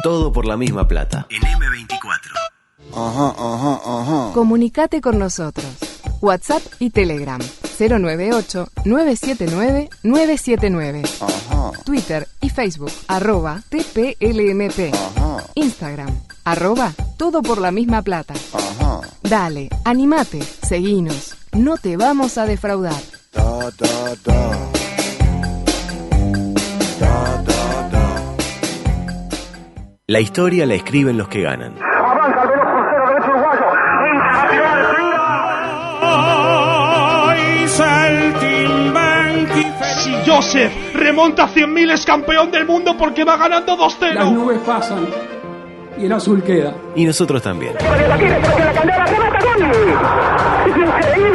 Todo por la misma plata. En M24. Comunicate con nosotros. WhatsApp y Telegram 098-979-979. Twitter y Facebook @TPLMP. Instagram @Todo por la misma plata. Dale, animate, seguinos. No te vamos a defraudar. La historia la escriben los que ganan. Avanza el veloz crucero derecho uruguayo. Si Joseph remonta a 100.000 es campeón del mundo porque va ganando 2-0. Las nubes pasan y el azul queda. Y nosotros también. Es increíble,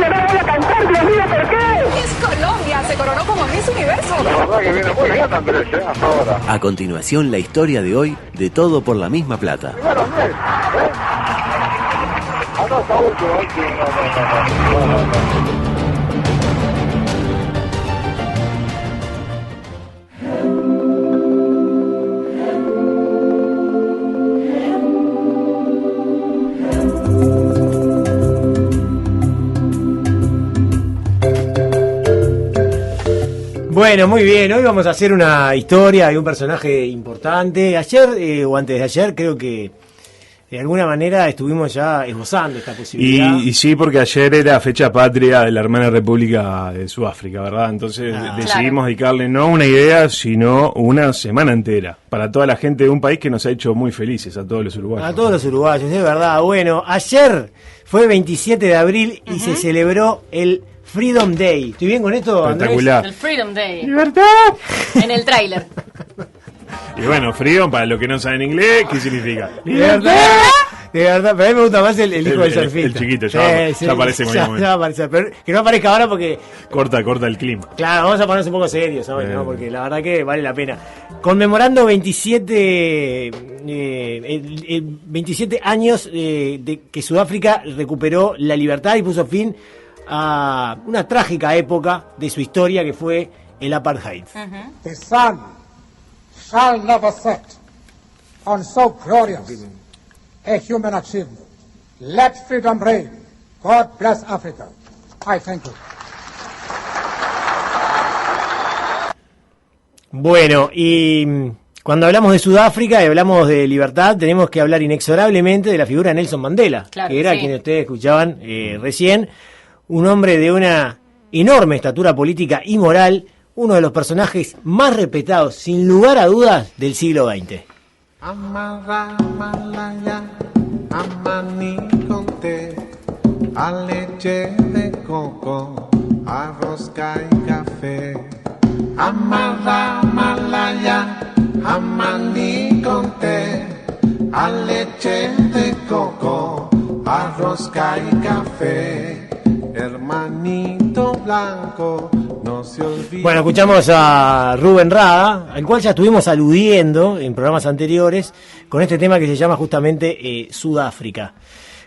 no voy a cantar, Dios mío, ¿por qué? Es Colombia, se coronó como Miss Universo. La verdad que viene muy bien, Andrés, ahora. A continuación, la historia de hoy de Todo por la misma plata. Primero, Andrés, no, está último. Bueno, muy bien, hoy vamos a hacer una historia de un personaje importante. Ayer o antes de ayer creo que de alguna manera estuvimos ya esbozando esta posibilidad. Y sí, porque ayer era fecha patria de la hermana república de Sudáfrica, ¿verdad? Entonces decidimos dedicarle no una idea, sino una semana entera para toda la gente de un país que nos ha hecho muy felices, a todos los uruguayos. A todos los uruguayos, es verdad. Bueno, ayer fue 27 de abril y se celebró el Freedom Day. ¿Estoy bien con esto, Andrés? Espectacular. El Freedom Day. ¡Libertad! En el tráiler. Y bueno, freedom, para los que no saben inglés, ¿qué significa? ¡Libertad! De verdad, pero a mí me gusta más el hijo del surfista. El chiquito, ya aparece en ya va a aparecer, pero que no aparezca ahora porque... Corta el clima. Claro, vamos a ponernos un poco serios hoy, ¿no? Porque la verdad que vale la pena. Conmemorando 27 años de que Sudáfrica recuperó la libertad y puso fin a una trágica época de su historia que fue el apartheid. The sun shall never set on so glorious a human achievement. Let freedom reign. God bless Africa. I thank you. Bueno, y cuando hablamos de Sudáfrica y hablamos de libertad, tenemos que hablar inexorablemente de la figura de Nelson Mandela, Claro, que era sí. quien ustedes escuchaban recién, un hombre de una enorme estatura política y moral, uno de los personajes más respetados, sin lugar a dudas, del siglo XX. Amarra malaya, amani con té, a leche de coco, arroz y café. Amarra malaya, amani con té, a leche de coco, arroz y café. Hermanito blanco, no se olvide. Bueno, escuchamos a Rubén Rada, al cual ya estuvimos aludiendo en programas anteriores con este tema que se llama justamente Sudáfrica.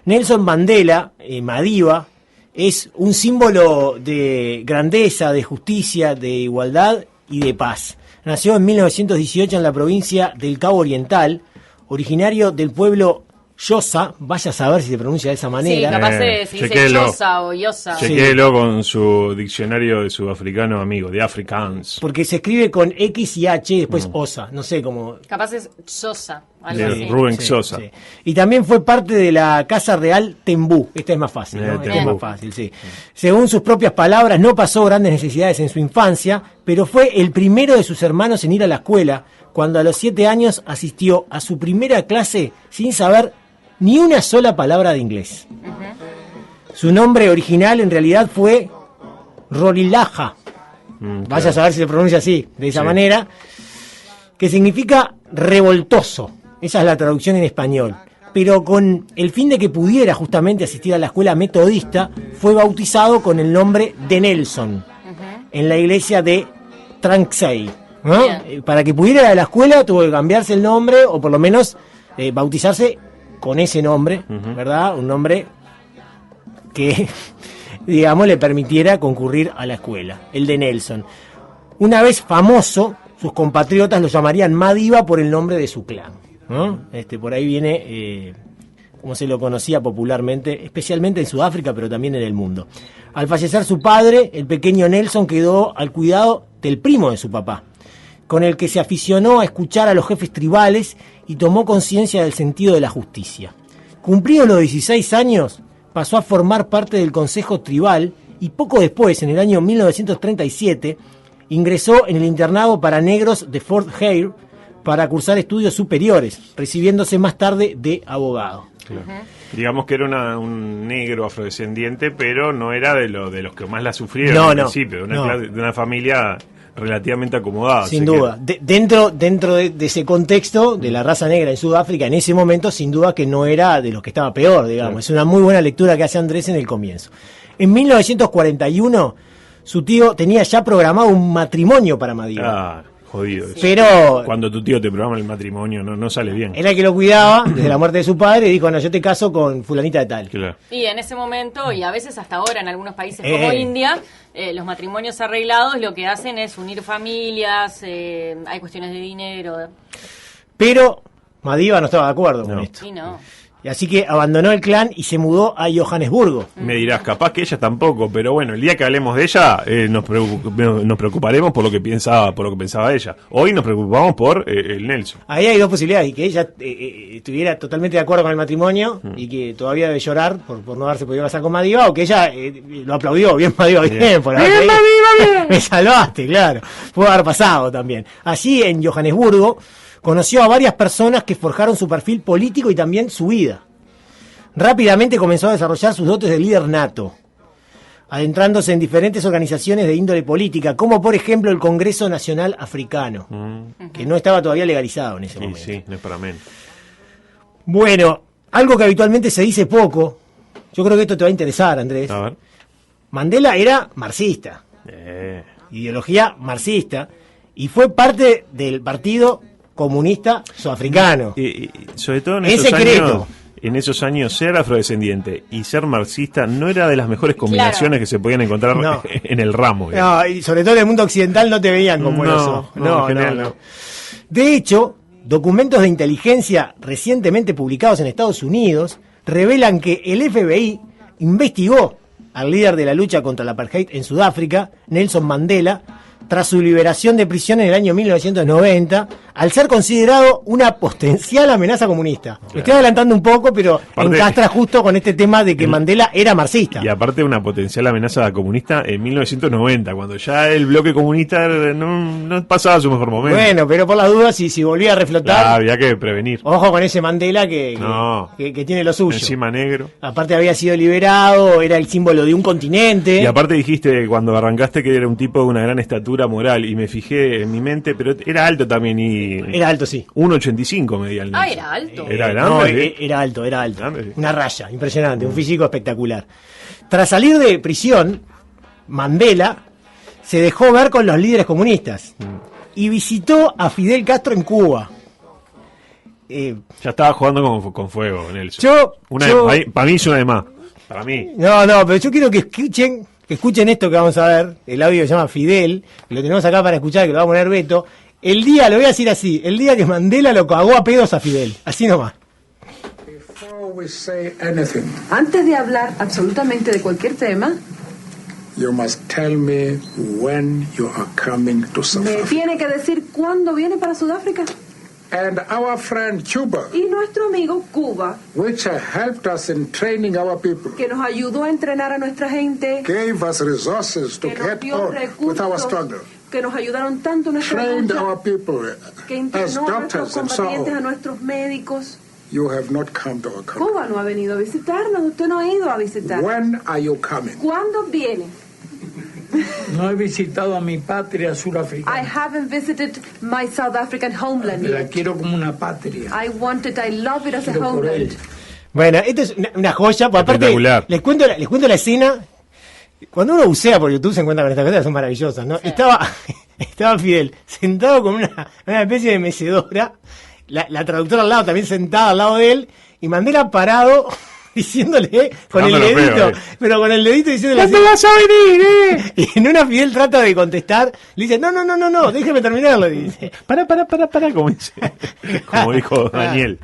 Nelson Mandela, Madiba, es un símbolo de grandeza, de justicia, de igualdad y de paz. Nació en 1918 en la provincia del Cabo Oriental, originario del pueblo Xhosa, vaya a saber si se pronuncia de esa manera. Sí, capaz se dice Xhosa o Yosa. Chequéelo con su diccionario de sudafricano amigo, de Afrikaans. Porque se escribe con X y H y después Osa, no sé cómo. Capaz es Xhosa, algo De así. Rubén Xhosa. Sí. Y también fue parte de la Casa Real Tembú. Esta es más fácil, ¿no? Esta es Tembú. más fácil, sí. Según sus propias palabras, no pasó grandes necesidades en su infancia, pero fue el primero de sus hermanos en ir a la escuela, cuando a los 7 años asistió a su primera clase sin saber ni una sola palabra de inglés. Su nombre original en realidad fue Rolilaja. Vaya a saber si se pronuncia así, de esa manera, que significa revoltoso. Esa es la traducción en español. Pero con el fin de que pudiera justamente asistir a la escuela metodista, fue bautizado con el nombre de Nelson en la iglesia de Tranksei, ¿no? Para que pudiera ir a la escuela tuvo que cambiarse el nombre o por lo menos bautizarse con ese nombre, ¿verdad? Un nombre que, digamos, le permitiera concurrir a la escuela, el de Nelson. Una vez famoso, sus compatriotas lo llamarían Madiba por el nombre de su clan. ¿no? Por ahí viene, como se lo conocía popularmente, especialmente en Sudáfrica, pero también en el mundo. Al fallecer su padre, el pequeño Nelson quedó al cuidado del primo de su papá, con el que se aficionó a escuchar a los jefes tribales y tomó conciencia del sentido de la justicia. Cumplidos los 16 años, pasó a formar parte del Consejo Tribal y poco después, en el año 1937, ingresó en el internado para negros de Fort Hare para cursar estudios superiores, recibiéndose más tarde de abogado. Claro. Digamos que era un negro afrodescendiente, pero no era de los que más la sufrieron al principio, de una familia relativamente acomodada. Sin duda. Dentro de ese contexto de la raza negra en Sudáfrica, en ese momento, sin duda que no era de los que estaba peor, digamos. Claro. Es una muy buena lectura que hace Andrés en el comienzo. En 1941, su tío tenía ya programado un matrimonio para Madiba. Jodido. Sí. Pero cuando tu tío te programa el matrimonio no sale bien. Era el que lo cuidaba desde la muerte de su padre y dijo, no, yo te caso con fulanita de tal. Claro. Y en ese momento, y a veces hasta ahora en algunos países como India, los matrimonios arreglados lo que hacen es unir familias, hay cuestiones de dinero. Pero Madiba no estaba de acuerdo con esto. Sí, no. Así que abandonó el clan y se mudó a Johannesburgo. Me dirás, capaz que ella tampoco, pero bueno, el día que hablemos de ella nos preocuparemos por lo que pensaba ella. Hoy nos preocupamos por el Nelson. Ahí hay dos posibilidades, y que ella estuviera totalmente de acuerdo con el matrimonio y que todavía debe llorar por no haberse podido casar con Madiba, o que ella lo aplaudió, bien Madiba, bien Madiba, bien. Me salvaste, claro. Pudo haber pasado también. Allí en Johannesburgo conoció a varias personas que forjaron su perfil político y también su vida. Rápidamente comenzó a desarrollar sus dotes de líder nato, adentrándose en diferentes organizaciones de índole política, como por ejemplo el Congreso Nacional Africano, que no estaba todavía legalizado en ese momento. Sí, no es para menos. Bueno, algo que habitualmente se dice poco, yo creo que esto te va a interesar, Andrés. A ver. Mandela era marxista, ideología marxista, y fue parte del Partido Comunista Sudafricano. Sobre todo en esos esos años ser afrodescendiente y ser marxista no era de las mejores combinaciones que se podían encontrar en el ramo. No, y sobre todo en el mundo occidental no te veían como eso. No. De hecho, documentos de inteligencia recientemente publicados en Estados Unidos revelan que el FBI investigó al líder de la lucha contra el apartheid en Sudáfrica, Nelson Mandela, tras su liberación de prisión en el año 1990, al ser considerado una potencial amenaza comunista. Me estoy adelantando un poco, pero encastra justo con este tema de que Mandela era marxista. Y aparte una potencial amenaza comunista en 1990, cuando ya el bloque comunista no pasaba su mejor momento. Bueno, pero por las dudas, si volvía a reflotar... había que prevenir. Ojo con ese Mandela que tiene lo suyo. Encima negro. Aparte había sido liberado, era el símbolo de un continente. Y aparte dijiste cuando arrancaste que era un tipo de una gran estatura moral, y me fijé en mi mente, pero era alto también Era alto, sí. 1,85 medía el Nelson. Era alto. Era grande. Era alto. Grande, sí. Una raya, impresionante, un físico espectacular. Tras salir de prisión, Mandela se dejó ver con los líderes comunistas y visitó a Fidel Castro en Cuba. Ya estaba jugando con fuego, Nelson. Para mí es una de más. Para mí. No, pero yo quiero que escuchen esto que vamos a ver. El audio se llama Fidel, que lo tenemos acá para escuchar, que lo va a poner Beto. Lo voy a decir así, el día que Mandela lo cagó a pedos a Fidel. Así nomás. Antes de hablar absolutamente de cualquier tema, you must tell me when you are coming to South me Africa. tiene que decir cuándo viene para Sudáfrica. And our friend Cuba, y nuestro amigo Cuba, which helped us in training our people, que nos ayudó a entrenar a nuestra gente, gave us resources to get on with our struggle, que nos ayudaron tanto en nuestra trained lucha, our people que as entrenó a nuestros doctors and so combatientes, a on. nuestros médicos. You have not come to our country. Cuba no ha venido a visitarnos, usted no ha ido a visitar. When are you coming? ¿Cuándo viene? No he visitado a mi patria surafricana. I haven't visited my South African homeland La yet. quiero como una patria. I love it as a Quiero por homeland. él. Bueno, esto es una joya, porque aparte les cuento la escena. Cuando uno bucea por YouTube se encuentra con estas cosas, son maravillosas, ¿no? Sí. Estaba Fidel sentado con una especie de mecedora, la traductora al lado también sentada al lado de él, y Mandela parado diciéndole con el Dándolo dedito, feo, pero con el dedito diciéndole ¿Cuándo vas a venir, Y en una Fidel trata de contestar, le dice, no, déjeme terminarlo, dice. Para, como dice. Como dijo Daniel.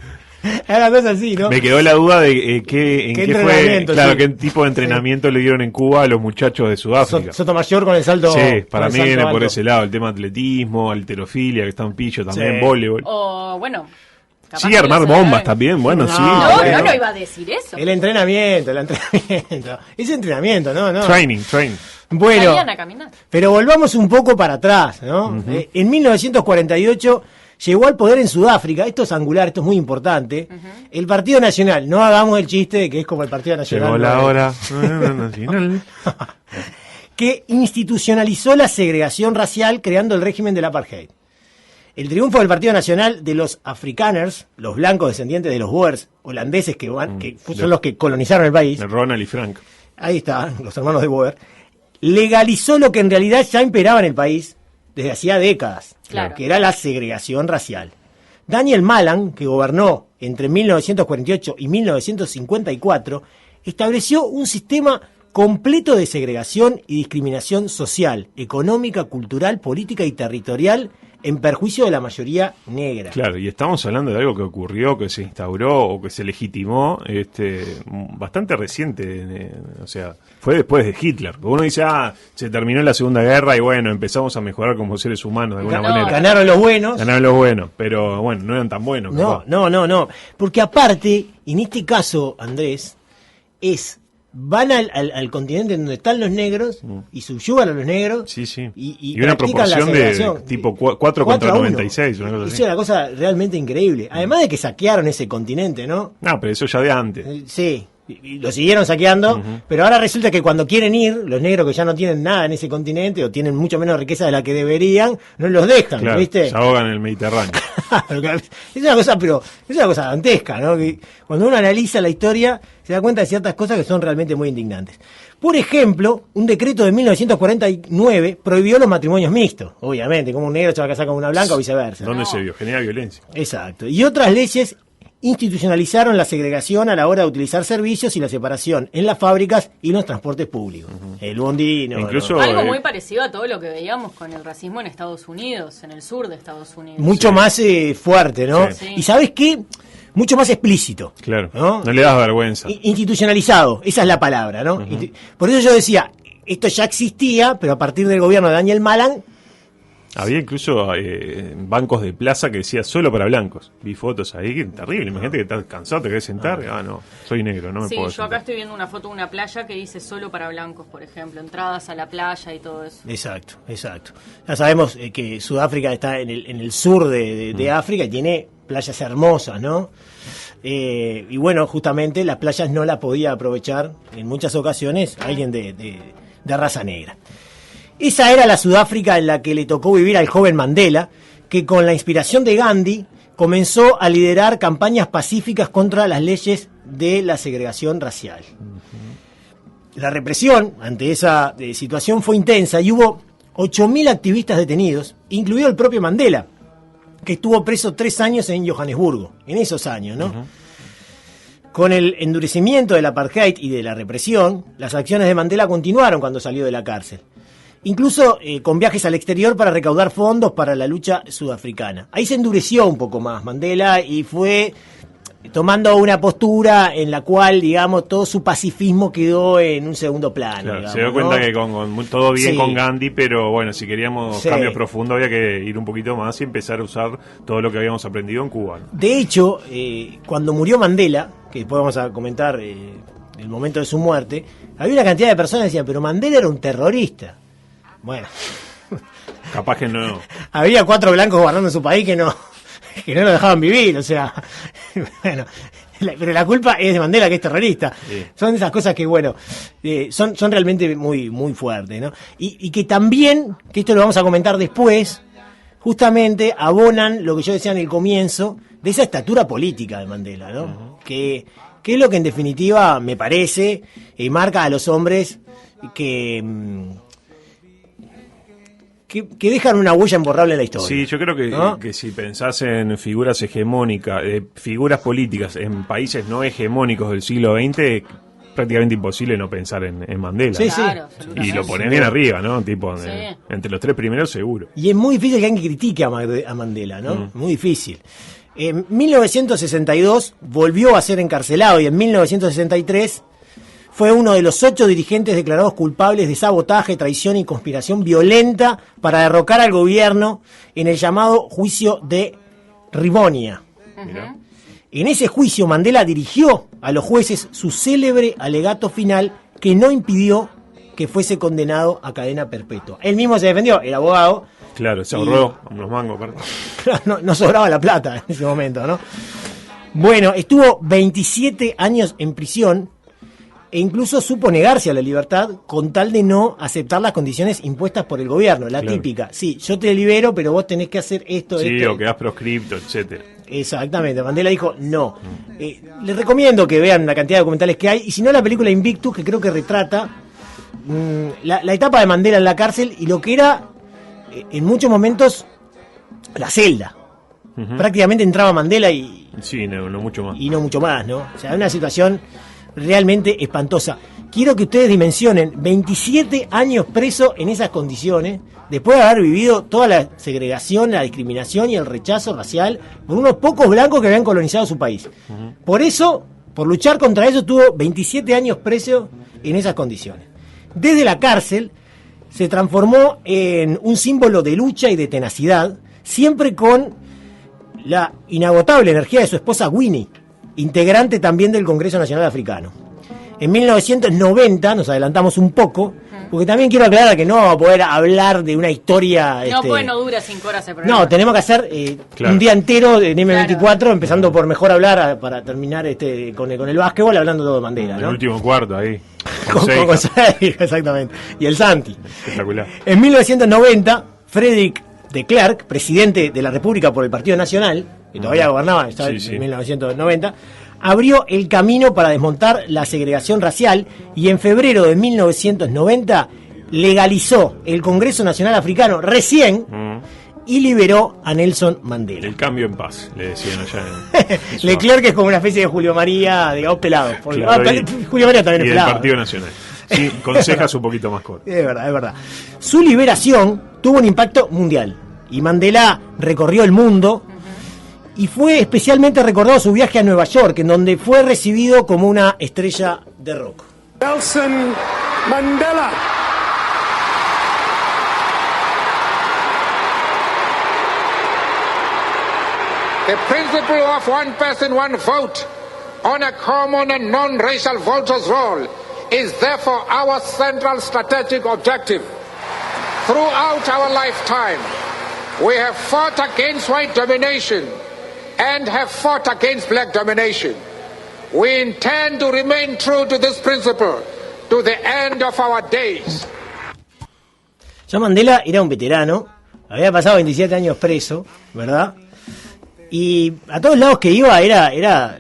Era una cosa así, ¿no? Me quedó la duda de en qué fue, claro, sí. qué tipo de entrenamiento le dieron en Cuba a los muchachos de Sudáfrica. Sotomayor con el salto. Sí, para con mí el salto viene por alto. ese lado, el tema atletismo, halterofilia, que está un pillo también, Sí. voleibol. O, bueno... capaz Sí, que armar no se bombas sabe. también, bueno, sí. No, bueno. no iba a decir eso. El entrenamiento. Ese entrenamiento, ¿no? Training. Bueno, Salían a caminar. pero volvamos un poco para atrás, ¿no? En 1948 llegó al poder en Sudáfrica, esto es angular, esto es muy importante, el Partido Nacional, no hagamos el chiste de que es como el Partido Nacional. Llegó la ¿no? hora nacional. Que institucionalizó la segregación racial creando el régimen del apartheid. El triunfo del Partido Nacional de los Afrikaners, los blancos descendientes de los Boers holandeses que son los que colonizaron el país. De Ronald y Frank. Ahí está, los hermanos de Boer. Legalizó lo que en realidad ya imperaba en el país desde hacía décadas, Claro. que era la segregación racial. Daniel Malan, que gobernó entre 1948 y 1954, estableció un sistema completo de segregación y discriminación social, económica, cultural, política y territorial en perjuicio de la mayoría negra. Claro, y estamos hablando de algo que ocurrió, que se instauró o que se legitimó bastante reciente, o sea, fue después de Hitler. Uno dice, se terminó la Segunda Guerra y bueno, empezamos a mejorar como seres humanos de alguna manera. Ganaron los buenos. Ganaron los buenos, pero bueno, no eran tan buenos. No, porque aparte, en este caso, Andrés, van al continente donde están los negros y subyugan a los negros. Sí. Y una practican la proporción de segregación. tipo 4 contra 96, una cosa Es así. una cosa realmente increíble. Además de que saquearon ese continente, ¿no? No, pero eso ya de antes. Sí, y lo siguieron saqueando, pero ahora resulta que cuando quieren ir, los negros que ya no tienen nada en ese continente o tienen mucho menos riqueza de la que deberían, no los dejan, Claro, ¿viste? se ahogan en el Mediterráneo. Es una cosa, pero es una cosa dantesca, ¿no? Que cuando uno analiza la historia se da cuenta de ciertas cosas que son realmente muy indignantes. Por ejemplo, un decreto de 1949 prohibió los matrimonios mixtos, obviamente, como un negro se va a casar con una blanca o viceversa. ¿Dónde se vio? Genera violencia. Exacto. Y otras leyes institucionalizaron la segregación a la hora de utilizar servicios y la separación en las fábricas y en los transportes públicos. El bondino. Incluso Algo muy parecido a todo lo que veíamos con el racismo en Estados Unidos, en el sur de Estados Unidos. Mucho más fuerte, ¿no? Sí. Y ¿sabes qué? Mucho más explícito. Claro, ¿no? no le das vergüenza. Institucionalizado, esa es la palabra, ¿no? Por eso yo decía, esto ya existía, pero a partir del gobierno de Daniel Malan. Había incluso bancos de plaza que decía solo para blancos. Vi fotos ahí, que terrible. Imagínate que estás cansado, te querés sentar. No, soy negro, no me Sí, puedo yo sentar. acá estoy viendo una foto de una playa que dice solo para blancos, por ejemplo, entradas a la playa y todo eso. Exacto. Ya sabemos que Sudáfrica está en el sur de África y tiene playas hermosas, ¿no? Y bueno, justamente las playas no las podía aprovechar en muchas ocasiones alguien de raza negra. Esa era la Sudáfrica en la que le tocó vivir al joven Mandela, que con la inspiración de Gandhi comenzó a liderar campañas pacíficas contra las leyes de la segregación racial. La represión ante esa situación fue intensa y hubo 8.000 activistas detenidos, incluido el propio Mandela, que estuvo preso 3 años en Johannesburgo, en esos años, ¿no? Con el endurecimiento del apartheid y de la represión, las acciones de Mandela continuaron cuando salió de la cárcel. Incluso con viajes al exterior para recaudar fondos para la lucha sudafricana. Ahí se endureció un poco más Mandela y fue tomando una postura en la cual, digamos, todo su pacifismo quedó en un segundo plano. Claro, digamos, se dio cuenta ¿no? que con todo bien Sí. con Gandhi, pero bueno, si queríamos Sí. cambios profundos había que ir un poquito más y empezar a usar todo lo que habíamos aprendido en Cuba, ¿no? De hecho, cuando murió Mandela, que después vamos a comentar el momento de su muerte, había una cantidad de personas que decían, pero Mandela era un terrorista. Bueno, Capaz que no. había 4 blancos gobernando su país que no lo dejaban vivir, o sea, bueno, pero la culpa es de Mandela, que es terrorista. Sí. Son esas cosas que, bueno, son realmente muy, muy fuertes, ¿no? Y que también, que esto lo vamos a comentar después, justamente abonan lo que yo decía en el comienzo, de esa estatura política de Mandela, ¿no? Que es lo que en definitiva, me parece, marca a los hombres que que dejan una huella imborrable en la historia. Sí, yo creo que, ¿no? que si pensás en figuras hegemónicas, figuras políticas en países no hegemónicos del siglo XX, prácticamente imposible no pensar en Mandela. Sí, Claro, Y lo ponés bien arriba, ¿no? Tipo, Sí. entre los 3 primeros seguro. Y es muy difícil que alguien critique a Mandela, ¿no? Muy difícil. En 1962 volvió a ser encarcelado y en 1963 fue uno de los 8 dirigentes declarados culpables de sabotaje, traición y conspiración violenta para derrocar al gobierno en el llamado juicio de Rivonia. Mirá. En ese juicio Mandela dirigió a los jueces su célebre alegato final que no impidió que fuese condenado a cadena perpetua. Él mismo se defendió, el abogado. Claro, se ahorró unos mangos, aparte. No sobraba la plata en ese momento, ¿no? Bueno, estuvo 27 años en prisión e incluso supo negarse a la libertad con tal de no aceptar las condiciones impuestas por el gobierno, la Claro. típica. Sí, yo te libero, pero vos tenés que hacer esto, Sí, esto. o quedás proscripto, etcétera. Exactamente, Mandela dijo no. Les recomiendo que vean la cantidad de documentales que hay, y si no la película Invictus, que creo que retrata la etapa de Mandela en la cárcel y lo que era en muchos momentos la celda. Prácticamente entraba Mandela y Sí, no mucho más. no mucho más, ¿no? O sea, una situación realmente espantosa. Quiero que ustedes dimensionen 27 años preso en esas condiciones, después de haber vivido toda la segregación, la discriminación y el rechazo racial por unos pocos blancos que habían colonizado su país. Por eso, por luchar contra eso, tuvo 27 años preso en esas condiciones. Desde la cárcel se transformó en un símbolo de lucha y de tenacidad, siempre con la inagotable energía de su esposa Winnie, integrante también del Congreso Nacional Africano. En 1990, nos adelantamos un poco, porque también quiero aclarar que no vamos a poder hablar de una historia... No, pues no dura 5 horas el programa. No, tenemos que hacer Claro. un día entero en M24, empezando por Mejor Hablar, para terminar con el básquetbol, hablando todo de Mandela, El ¿no? último cuarto ahí. Con Con Seija, exactamente. Y el Santi. Espectacular. En 1990, Frederick de Klerk, presidente de la República por el Partido Nacional, que todavía gobernaba, estaba Sí. en 1990, abrió el camino para desmontar la segregación racial y en febrero de 1990 legalizó el Congreso Nacional Africano recién y liberó a Nelson Mandela. El cambio en paz, le decían allá en Leclerc es como una especie de Julio María, digamos, pelado. Claro, Julio María también y es del pelado. Partido Nacional. Sí, con cejas un poquito más cortas. Es verdad, es verdad. Su liberación tuvo un impacto mundial y Mandela recorrió el mundo y fue especialmente recordado su viaje a Nueva York, en donde fue recibido como una estrella de rock. Nelson Mandela. The principle of one person, one vote on a common and non-racial voters' roll is therefore our central strategic objective. Throughout our lifetime, we have fought against white domination and have fought against black domination. We intend to remain true to this principle to the end of our days. Ya Mandela era un veterano, había pasado 27 años preso, ¿verdad? Y a todos lados que iba era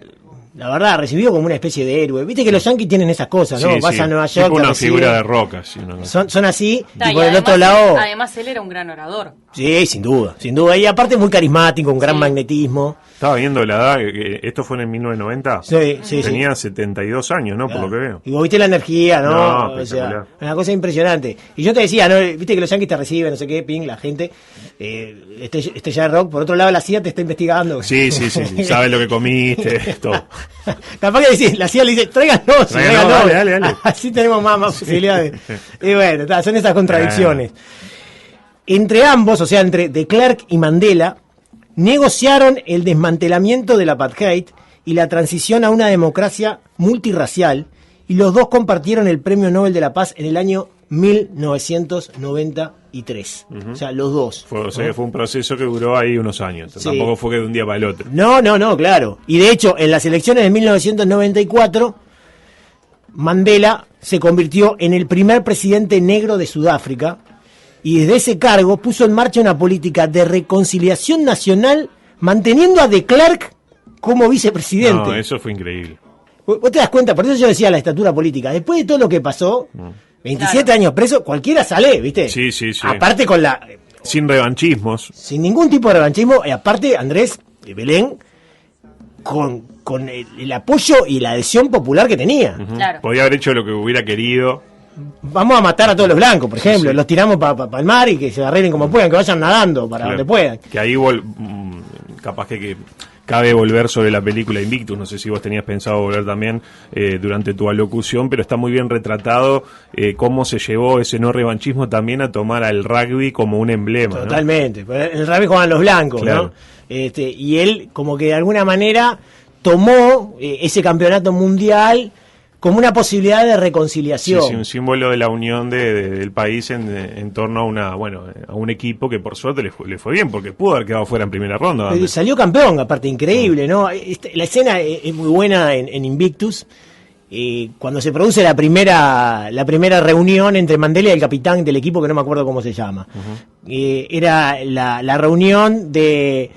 la verdad, recibido como una especie de héroe. Viste que los yanquis tienen esas cosas, ¿no? Sí, Vas sí. a Nueva York, Tipo te una reciben. figura de roca. Así, Son así, Ta, y por el además, otro lado... Además, él era un gran orador. Sí, sin duda. Y aparte muy carismático, un gran magnetismo. Estaba viendo la edad, esto fue en 1990. Sí. Tenía 72 años, ¿no? Por lo que veo. Y vos viste la energía, ¿no? No, O sea, espectacular. una cosa impresionante. Y yo te decía, ¿no? Viste que los yanquis te reciben, no sé qué, ping, la gente. Estrella de rock. Por otro lado, la CIA te está investigando. Sí. Sabes lo que comiste, todo. Capaz que decís, la CIA le dice, tráiganos. Dale. Así tenemos más posibilidades. Y bueno, son esas contradicciones. Entre ambos, o sea, entre de Klerk y Mandela, negociaron el desmantelamiento del apartheid y la transición a una democracia multirracial, y los dos compartieron el Premio Nobel de la Paz en el año 1993. O sea, los dos. Fue un proceso que duró ahí unos años. Sí. Tampoco fue que de un día para el otro. No, claro. Y de hecho, en las elecciones de 1994, Mandela se convirtió en el primer presidente negro de Sudáfrica, y desde ese cargo puso en marcha una política de reconciliación nacional, manteniendo a de Klerk como vicepresidente. No, eso fue increíble. Vos te das cuenta, por eso yo decía la estatura política. Después de todo lo que pasó, 27 años preso, cualquiera sale, ¿viste? Sí. Aparte con la Sin revanchismos. Sin ningún tipo de revanchismo. Y aparte, Andrés Belén, con el apoyo y la adhesión popular que tenía. Claro. Podía haber hecho lo que hubiera querido. Vamos a matar a todos los blancos, por ejemplo. Los tiramos para el mar y que se arreglen como puedan, que vayan nadando para donde puedan. Que ahí capaz que cabe volver sobre la película Invictus. No sé si vos tenías pensado volver también durante tu alocución, pero está muy bien retratado cómo se llevó ese no revanchismo también a tomar al rugby como un emblema. Totalmente. ¿No? En el rugby juegan los blancos, claro. ¿No? Y él como que de alguna manera tomó ese campeonato mundial como una posibilidad de reconciliación. Sí, un símbolo de la unión del país en torno a un equipo que por suerte le fue bien, porque pudo haber quedado fuera en primera ronda. Pero salió campeón, aparte, increíble, ¿no? La escena es muy buena en Invictus, cuando se produce la primera reunión entre Mandela y el capitán del equipo, que no me acuerdo cómo se llama. Era la reunión de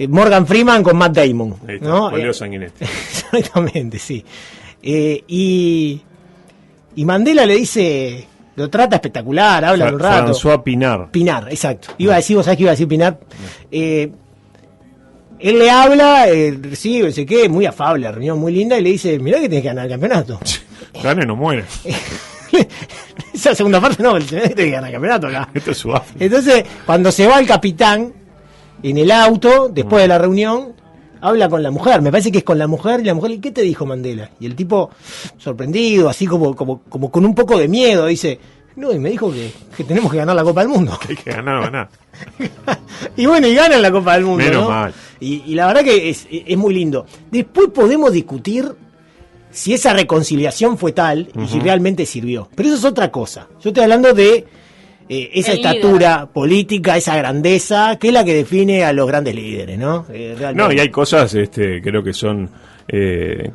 Morgan Freeman con Matt Damon. ¿No? Con Leo Sanguinetti. Exactamente, sí. Y Mandela le dice, lo trata espectacular, habla un rato. François Pinar. Pinar, exacto. Iba a decir, vos sabés que iba a decir Pinar. Él le habla, recibe, sé qué, muy afable, la reunión muy linda, y le dice, mirá que tenés que ganar el campeonato. Gane, no muere. Esa segunda parte no, tenés que ganar el campeonato acá. Esto es Sudáfrica. Entonces, cuando se va el capitán en el auto, después de la reunión, habla con la mujer, me parece que es con la mujer, y la mujer, ¿qué te dijo Mandela? Y el tipo, sorprendido, así como con un poco de miedo, dice, no, y me dijo que tenemos que ganar la Copa del Mundo. Que hay que ganar. Y bueno, y ganan la Copa del Mundo, menos ¿no? mal. Y la verdad que es muy lindo. Después podemos discutir si esa reconciliación fue tal y si realmente sirvió. Pero eso es otra cosa. Yo estoy hablando de esa estatura política, esa grandeza, que es la que define a los grandes líderes, ¿no? No, y hay cosas, creo que son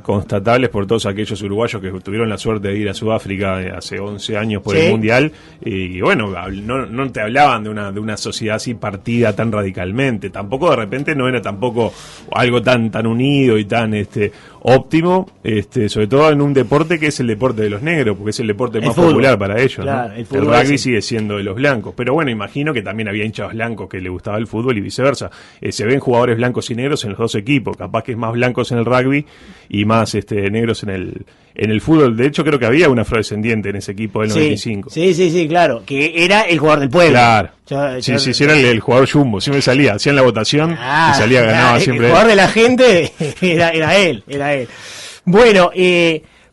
constatables por todos aquellos uruguayos que tuvieron la suerte de ir a Sudáfrica hace 11 años por el Mundial, y bueno, no te hablaban de una sociedad así partida tan radicalmente, tampoco de repente no era tampoco algo tan unido y tan óptimo, sobre todo en un deporte que es el deporte de los negros, porque es el deporte más popular para ellos, claro, ¿no? El rugby sigue siendo de los blancos, pero bueno, imagino que también había hinchas blancos que le gustaba el fútbol y viceversa. Se ven jugadores blancos y negros en los dos equipos, capaz que es más blancos en el rugby y más negros en el fútbol. De hecho, creo que había un afrodescendiente en ese equipo del 95. Sí, claro, que era el jugador del pueblo. Claro. Sí, era el jugador jumbo, siempre salía, hacían la votación y salía, ganaba siempre. El jugador de la gente era él. Bueno,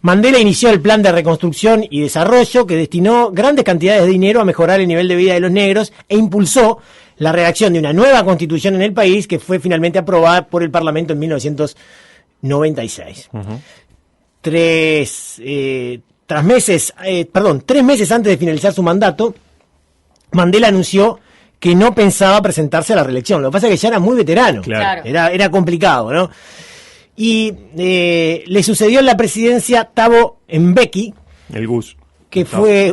Mandela inició el plan de reconstrucción y desarrollo que destinó grandes cantidades de dinero a mejorar el nivel de vida de los negros e impulsó la redacción de una nueva constitución en el país que fue finalmente aprobada por el Parlamento en 1996. Tres meses antes de finalizar su mandato, Mandela anunció que no pensaba presentarse a la reelección. Lo que pasa es que ya era muy veterano. Claro. Era complicado, ¿no? Y le sucedió en la presidencia Thabo Mbeki, el Gus.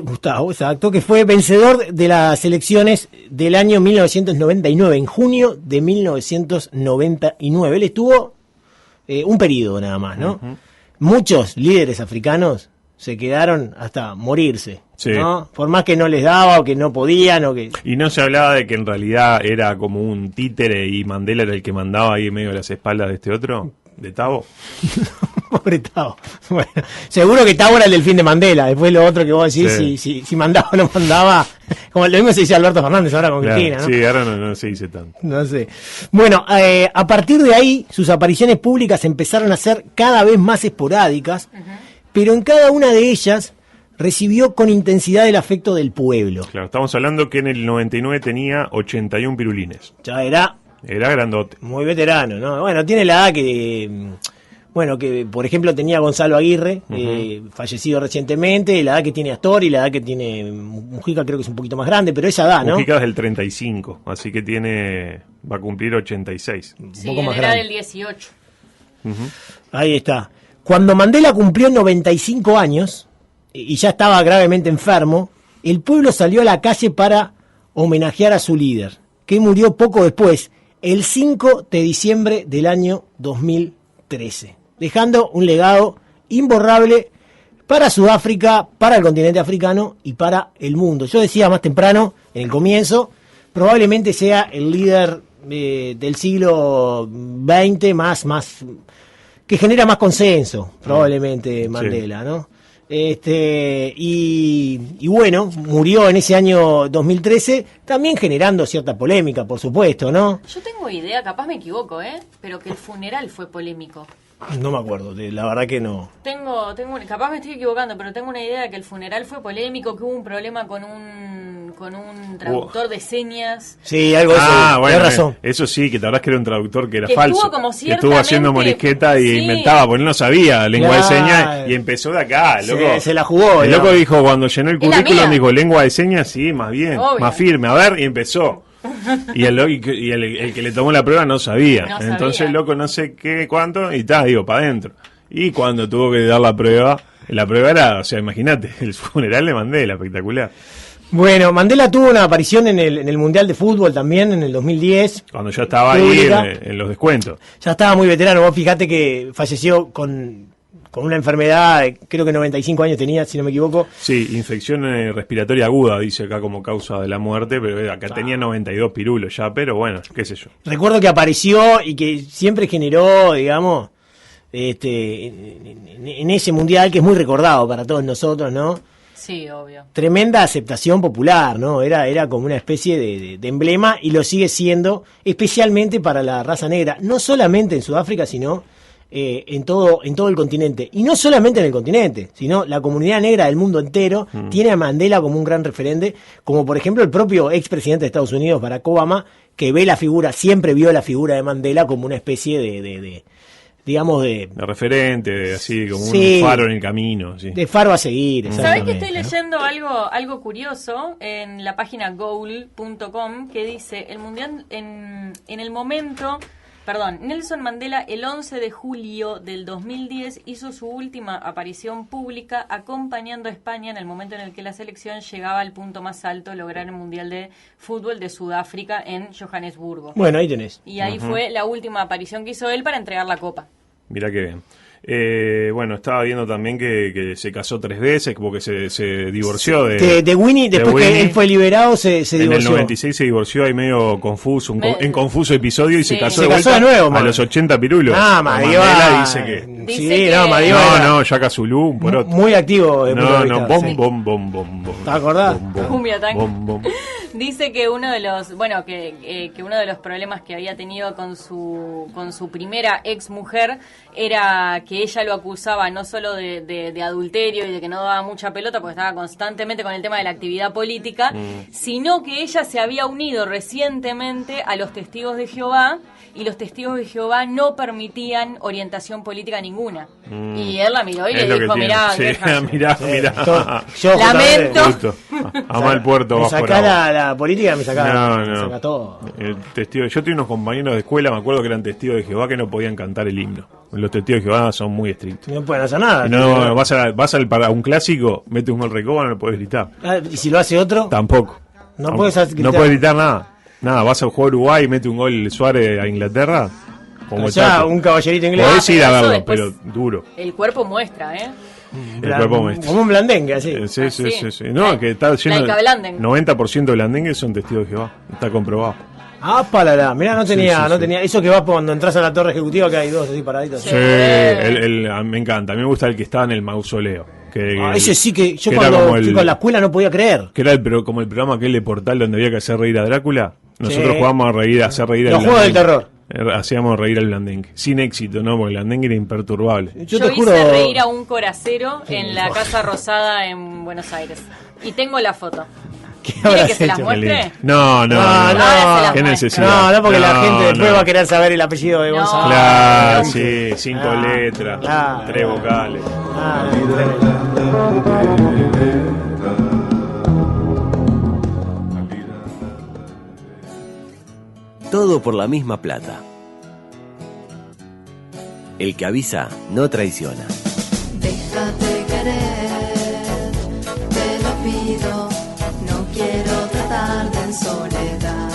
Gustavo, exacto, que fue vencedor de las elecciones del año 1999, en junio de 1999. Él estuvo un periodo nada más, ¿no? Muchos líderes africanos se quedaron hasta morirse, ¿no? Por más que no les daba o que no podían o que... Y no se hablaba de que en realidad era como un títere y Mandela era el que mandaba ahí en medio de las espaldas de este otro, de Thabo. Pobre Thabo. Bueno, seguro que Thabo era el delfín de Mandela. Después lo otro que vos decís, si mandaba o no mandaba, como lo mismo se dice Alberto Fernández ahora con Cristina, ¿no? Sí, ahora no se dice tanto. No sé. Bueno, a partir de ahí sus apariciones públicas empezaron a ser cada vez más esporádicas, pero en cada una de ellas recibió con intensidad el afecto del pueblo. Claro, estamos hablando que en el 99 tenía 81 pirulines. Ya era grandote. Muy veterano, ¿no? Bueno, tiene la edad que por ejemplo tenía Gonzalo Aguirre, fallecido recientemente, la edad que tiene Astor y la edad que tiene Mujica, creo que es un poquito más grande, pero esa edad, ¿no? Mujica es del 35, así que va a cumplir 86. Sí, un poco más grande. Del 18. Ahí está. Cuando Mandela cumplió 95 años y ya estaba gravemente enfermo, el pueblo salió a la calle para homenajear a su líder, que murió poco después, el 5 de diciembre del año 2013, dejando un legado imborrable para Sudáfrica, para el continente africano y para el mundo. Yo decía más temprano, en el comienzo, probablemente sea el líder del siglo XX más que genera más consenso, probablemente Mandela, ¿no? Y bueno, murió en ese año 2013, también generando cierta polémica, por supuesto, ¿no? Yo tengo idea, capaz me equivoco, pero que el funeral fue polémico. No me acuerdo, la verdad que no. Capaz me estoy equivocando, pero tengo una idea de que el funeral fue polémico, que hubo un problema con un traductor de señas. Sí, algo de eso. Bueno, razón. Eso sí, que te verdad que era un traductor que era que falso. Que estuvo haciendo morisqueta y inventaba, porque él no sabía lengua de señas y empezó de acá, loco. Se la jugó. El loco dijo, cuando llenó el currículum, dijo, lengua de señas, sí, más bien, más firme, a ver, y empezó. Y el que le tomó la prueba no sabía. Entonces el loco no sé qué, cuánto, y para adentro. Y cuando tuvo que dar la prueba era, o sea, imagínate, el funeral de Mandela, espectacular. Bueno, Mandela tuvo una aparición en el Mundial de Fútbol también, en el 2010. Cuando ya estaba ahí en los descuentos. Ya estaba muy veterano. Vos fíjate que falleció con una enfermedad, creo que 95 años tenía, si no me equivoco. Sí, infección respiratoria aguda, dice acá como causa de la muerte, pero acá tenía 92 pirulos ya, pero bueno, qué sé yo. Recuerdo que apareció y que siempre generó, digamos, en ese mundial, que es muy recordado para todos nosotros, ¿no? Sí, obvio. Tremenda aceptación popular, ¿no? Era como una especie de emblema, y lo sigue siendo, especialmente para la raza negra, no solamente en Sudáfrica, sino en todo el continente. Y no solamente en el continente, sino la comunidad negra del mundo entero tiene a Mandela como un gran referente, como por ejemplo el propio expresidente de Estados Unidos, Barack Obama, que siempre vio la figura de Mandela como una especie de referente, así como un faro en el camino. Sí. De faro a seguir. ¿Sabés que estoy leyendo algo curioso en la página goal.com que dice, el mundial Nelson Mandela el 11 de julio del 2010 hizo su última aparición pública acompañando a España en el momento en el que la selección llegaba al punto más alto, lograr el Mundial de Fútbol de Sudáfrica en Johannesburgo. Bueno, ahí tenés. Y ahí fue la última aparición que hizo él para entregar la copa. Mirá qué bien. Bueno, estaba viendo también que se casó 3 veces, como que se divorció de Winnie, después de Winnie, que él fue liberado, se divorció. En el 96 se divorció, ahí medio confuso, en confuso episodio, y se casó de nuevo, a los 80 pirulos. Mandela dice que... No, Yaka Zulu, un poroto. Muy activo. Bom. ¿Te acordás? Dice que uno de los, que uno de los problemas que había tenido con su primera ex mujer era que ella lo acusaba no solo de adulterio y de que no daba mucha pelota porque estaba constantemente con el tema de la actividad política, sino que ella se había unido recientemente a los Testigos de Jehová, y los Testigos de Jehová no permitían orientación política ninguna. Y él la miró y le dijo, mirá, yo lamento. A mal puerto. Me sacá la política, me saca todo. Yo tenía unos compañeros de escuela, me acuerdo que eran Testigos de Jehová, que no podían cantar el himno. Los Testigos de Jehová son muy estrictos. No pueden hacer nada. No, vas para un clásico, metes un gol recoba, no lo puedes gritar. ¿Y si lo hace otro? Tampoco. No puedes gritar. No puedes gritar nada. Nada, vas a jugar Uruguay y mete un gol Suárez a Inglaterra. Un caballerito inglés. Podés ir a verlo, pero duro. El cuerpo muestra, El cuerpo muestra. Como un blandengue, así. Sí. No, que está lleno de 90% de blandengues son Testigos de Jehová. Está comprobado. Mirá, no tenía. Eso que va cuando entras a la torre ejecutiva, que hay dos así paraditos. Sí, me encanta. A mí me gusta el que estaba en el mausoleo. Ese sí que yo cuando fui con la escuela no podía creer. Que era como el programa aquel de Portal donde había que hacer reír a Drácula. Nosotros jugábamos a hacer reír los juegos del terror. Hacíamos reír al blandengue. Sin éxito, ¿no? Porque el blandengue era imperturbable. Yo hice reír a un coracero en la Casa Rosada en Buenos Aires. Y tengo la foto. ¿Quiere que se las muestre? No. ¿Qué necesidad? No, porque la gente después va a querer saber el apellido de Gonzalo. Claro, sí, 5 letras, 3 vocales. Todo por la misma plata. El que avisa no traiciona. Déjate querer, te lo pido, no quiero tratarte en soledad.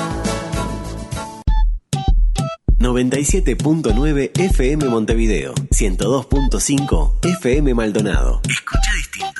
97.9 FM Montevideo, 102.5 FM Maldonado. Escucha distinto.